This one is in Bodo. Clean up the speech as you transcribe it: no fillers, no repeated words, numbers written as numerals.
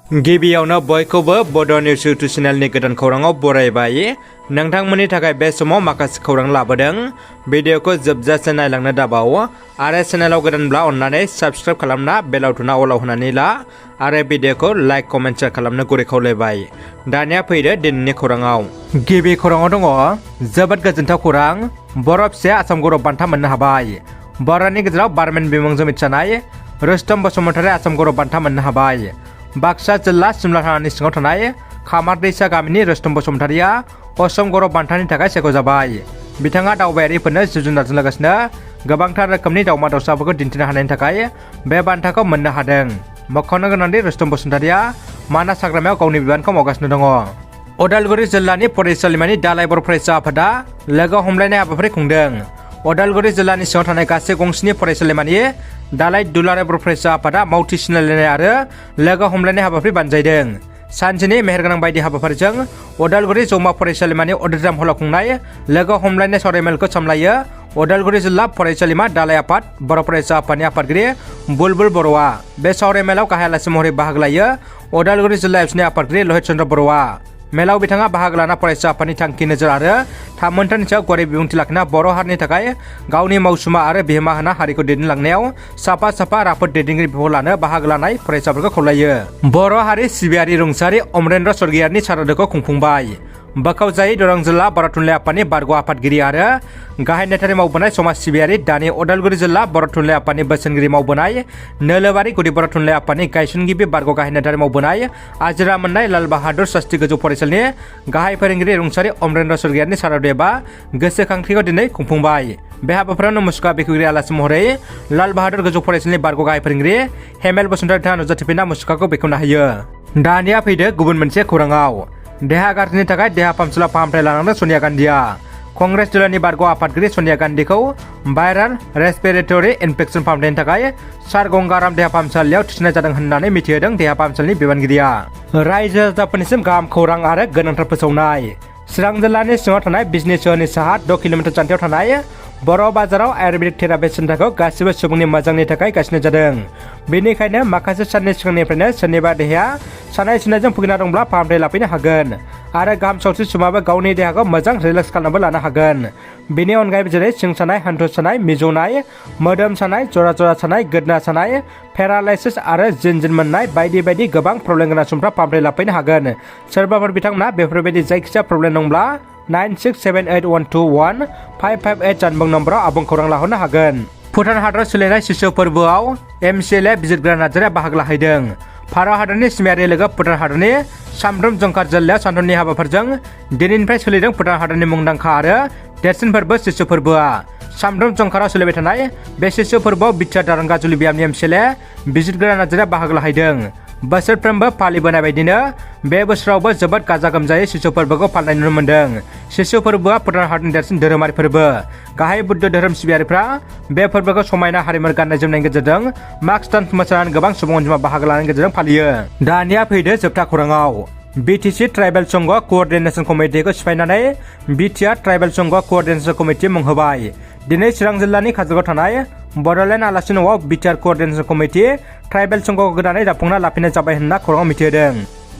गिबियावनो बयखौबो बड' निउस इउटुब चेनेलनि गोदान खौराङाव बरायबाय। नोंथांमोननि थाखाय बे समाव माखासे खौरां लाबोदों। भिडिअखौ जोबजासे नायलांनो दाबाव आरो चेनेलाव गोदानब्ला अन्नानै साबस्क्राइब खालामना बेल आइकनआ अलाव होनानै ला आरो भिडिअखौ लाइक कमेन्ट शेयार खालामनो गुरै खावलायबाय। दानिया फैदो दिनैनि खौराङाव। गिबि खौराङाव दङ जोबोद गोजोनथाव खौरां। बर' फिसाया आसाम गौरब बान्था मोननो हाबाय। बर'नि गेजेराव बारमेन बिमुंजों मिथिजानाय रुस्तम बसुमतारी आसाम गौरब बान्था मोननो हाबाय। बाक्सा जिल्ला सिमला थानानि सिङाव थानाय खामारदैसा गामिनि रुस्तम बसुमतारीया असम गौरब बान्थानि थाखाय सायख'जाबाय। बिथाङा दावबायारिफोरनो जिब जुनारजों लोगोसेनो गोबांथार रोखोमनि दावमा दावसाफोरखौ दिन्थिनो हानायनि थाखाय बे बान्थाखौ मोननो हादों। मख'नो गोनांदि रुस्तम बसुमतारीया मानास हाग्रामायाव गावनि बिबानखौ मावगासिनो दङ। उदालगुरि जिल्लानि फरायसालिमानि दालाइ बर' फरायसा आफादा लोगो हमलायनाय हाबाफारि खुंदों। उदालगुरि जिल्लानि सिङाव थानाय गासै गंस्नि फरायसालिमानि दालाइ दुलाराय बर' फरायसा आफादा मावथि सिनायलायनाय आरो लोगो हमलायनाय हाबाफारि बानजायदों। सानसेनि मेहेरगोनां बायदि हाबाफारिजों उदालगुरि जौमा फरायसालिमानि अडिट'रियाम हलाव खुंनाय लोगो हमलायनाय सावरायमेलखौ सामलायो उदालगुरि जिल्ला फरायसालिमा दालाइ आफाद बर' फरायसा आफादनि आफादगिरि बुलबुल बर'आ। बे सावरायमेलाव गाहाय आलासि महरै बाहागो लायो उदालगुरि जिल्ला एबसुनि आफादगिरि लहित चन्द्र बर'आ। मेलाव बिथाङा बाहागो लाना फरायसा आफादनि थांखि नोजोर आरो थामोनथानि सायाव गुवारै बिबुंथि लाखिना बर' हारिनि थाखाय गावनि मावसुमा आरो बिहोमा होना हारिखौ दैदेनलांनायाव साफा राफोद दैदेनगिरि बिफाव लानो बाहागो लानाय फरायसाफोरखौ खावलायो। बर' हारि सिबियारि रुंसारि अमरेन्द्र स्वर्गियारिनि सारादुखौ खुंफुंबाय। बोखावजायै दरं जिल्ला बर' थुनलाइ आफादनि बारग' आफादगिरि आरो गाहाय नेथारि मावबोनाय समाज सिबियारि दानि उदालगुरि जिल्ला बर' थुनलाइ आफादनि बोसोनगिरि मावबोनाय नोलोबारि गुदि बर' थुनलाइ आफादनि गायसनगिरि बारग' गाहाय नेथारि मावबोनाय आजिरा मोननाय लाल बाहादुर शास्त्री गोजौ फरायसालिनि गाहाय फोरोंगिरि रुंसारि अमरेन्द्र स्वर्गियारिनि सारादु एबा गोसोखांथिखौ दिनै खुंफुंबाय। बे हाबाफारियावनो मुसुखा बेखेवगिरि आलासि महरै लाल बाहादुर गोजौ फरायसालिनि बारग' गाहाय फोरोंगिरि हेमेल बसुमतारी बिथाङा नुजाथिफिनना मुसुखाखौ बेखेवना होयो। दानिया फैदो गुबुन मोनसे खौराङाव। देहा गाज्रिनि थाखाय देहा फाहामसालियाव फाहामथाय लानांदों सनिया गान्धीआ। कंग्रेस जिल्लानि बारग' आफादगिरि सनिया गान्धीखौ भाइरेल रेस्पिरेटरि इनफेक्सन फाहामथायनि थाखाय सार गंगाराम देहा फाहामसालियाव थिसननाय जादों होननानै मिथिहोदों देहा फाहामसालिनि बिबानगिरिया। रायजो राजाफोरनिसिम गाहाम खौरां आरो गोनांथार फोसावनाय। चिरां जिल्लानि सिङाव थानाय बिजनि सोहोरनि साहा 6 किल'मिटार जानथायाव थानाय बर' बाजाराव आयुर्वेदिक थेरापि सेन्टारखौ गासिबो सुबुंनि मोजांनि थाखाय गायसननाय जादों। बेनिखायनो माखासे साननि सिगांनिफ्रायनो सोरनिबा देहाया सानाय सुनायजों भुगिना दंब्ला फाहामथाय लाफैनो हागोन आरो गाहाम सावस्रि सुबुङाबो गावनि देहाखौ मोजां रिलेक्स खालामनोबो लानो हागोन। बेनि अनगायैबो जेरै सिं सानाय, हान्थु सानाय, मिजौनाय, मोदोम सानाय, जरा सानाय, गोदना सानाय, पेरालाइसिस आरो जिन मोननाय बायदि बायदि गोबां प्रब्लेम गोनां सुबुंफ्रा फाहामथाय लाफैनो हागोन। सोरबाफोर बिथांमोना बेफोरबायदि जायखिजाया प्रब्लेम दंब्ला 9678121558 जानबुं नम्बराव आबुं खौरां लाहरनो हागोन। भुटान हादराव सोलिनाय शिशु फोरबोआव MCLA बिजिरग्रा नार्जारिया बाहागो लाहैदों। भारत हादरनि सिमायारि लोगो भुटान हादरनि सामब्रुम जंखार जिल्लायाव सानथौनि हाबाफोरजों दिनैनिफ्राय सोलिदों भुटान हादरनि मुंदांखा आरो देरसिन फोरबो शिशु फोरबोआ। सामब्रुम जंखाराव सोलिबाय थानाय बे शिशु फोरबोआव बिटिआर दारंगा जुलिबियामनि MCLA बिजिरग्रा नार्जारिया बाहागो लाहैदों। बोसोरफ्रोमबो फालिबोनाय बायदिनो बे बोसोरावबो जोबोद गाजा गोमजायै शिशु फोरबोखौ फालिनाय नुनो मोन्दों। शिशु फोरबोआ भुटान हादरनि देरसिन धोरोमारि फोरबो। गाहाय बुद्ध धोरोम सिबियारिफ्रा बे फोरबोखौ समायना हारिमु गाननाय जोमनायनि गेजेरजों मास्क दान्स मोसानानै गोबां सुबुं अनजिमा बाहागो लानायनि गेजेरजों फालियो। दानिया फैदो जोबथा खौराङाव। BTC ट्राइबेल संघ क'अर्डिनेशन कमिटिखौ सिफायनानै BTR ट्राइबेल संघ क'अर्डिनेशन कमिटि मुं होबाय। दिनै चिरां जिल्लानि काजलगावआव थानाय बड'लेण्ड आलासि न'आव BTR क'अर्डिनेशन कमिटि ट्राइबेल संघखौ गोदानै दाफुंना लाफिननाय जाबाय होनना खौराङाव मिथिहोदों।